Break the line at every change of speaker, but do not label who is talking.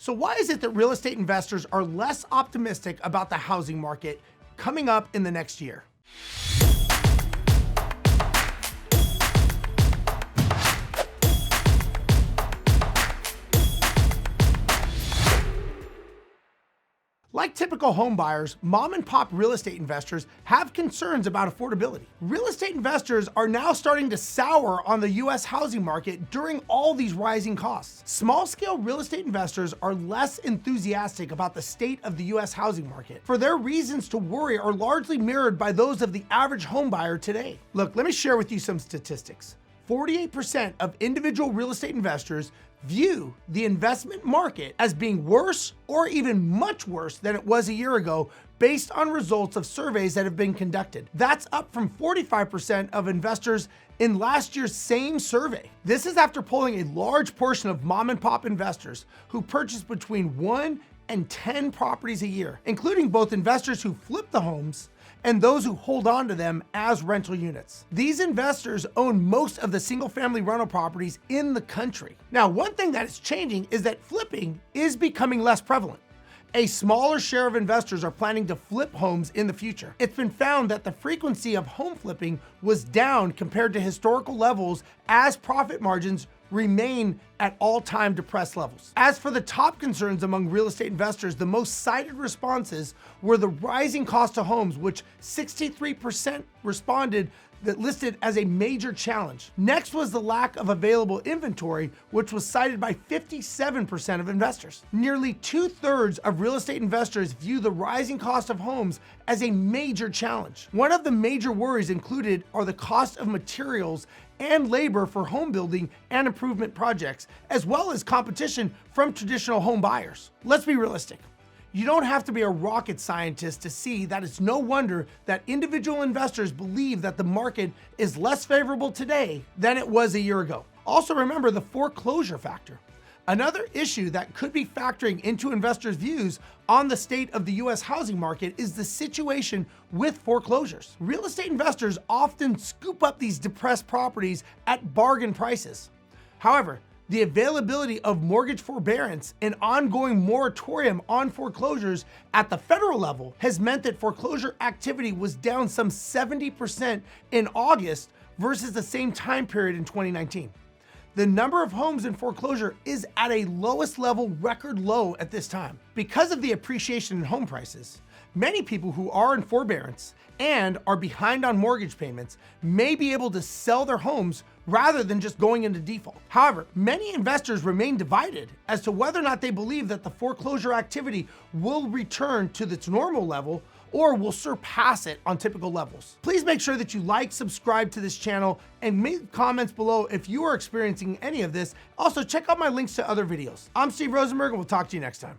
So why is it that real estate investors are less optimistic about the housing market coming up in the next year? Like typical home buyers, mom and pop real estate investors have concerns about affordability. Real estate investors are now starting to sour on the US housing market during all these rising costs. Small-scale real estate investors are less enthusiastic about the state of the US housing market, for their reasons to worry are largely mirrored by those of the average home buyer today. Look, let me share with you some statistics. 48% of individual real estate investors view the investment market as being worse or even much worse than it was a year ago based on results of surveys that have been conducted. That's up from 45% of investors in last year's same survey. This is after polling a large portion of mom and pop investors who purchase between 1 and 10 properties a year, including both investors who flip the homes and those who hold on to them as rental units. These investors own most of the single-family rental properties in the country. Now, one thing that is changing is that flipping is becoming less prevalent. A smaller share of investors are planning to flip homes in the future. It's been found that the frequency of home flipping was down compared to historical levels as profit margins remain at all-time depressed levels. As for the top concerns among real estate investors, the most cited responses were the rising cost of homes, which 63% responded that listed as a major challenge. Next was the lack of available inventory, which was cited by 57% of investors. Nearly 2/3 of real estate investors view the rising cost of homes as a major challenge. One of the major worries included are the cost of materials and labor for home building and improvement projects, as well as competition from traditional home buyers. Let's be realistic. You don't have to be a rocket scientist to see that it's no wonder that individual investors believe that the market is less favorable today than it was a year ago. Also remember the foreclosure factor. Another issue that could be factoring into investors' views on the state of the US housing market is the situation with foreclosures. Real estate investors often scoop up these depressed properties at bargain prices. However, the availability of mortgage forbearance and ongoing moratorium on foreclosures at the federal level has meant that foreclosure activity was down some 70% in August versus the same time period in 2019. The number of homes in foreclosure is at a lowest level record low at this time. Because of the appreciation in home prices, many people who are in forbearance and are behind on mortgage payments may be able to sell their homes rather than just going into default. However, many investors remain divided as to whether or not they believe that the foreclosure activity will return to its normal level or will surpass it on typical levels. Please make sure that you like, subscribe to this channel, and make comments below if you are experiencing any of this. Also, check out my links to other videos. I'm Steve Rozenberg, and we'll talk to you next time.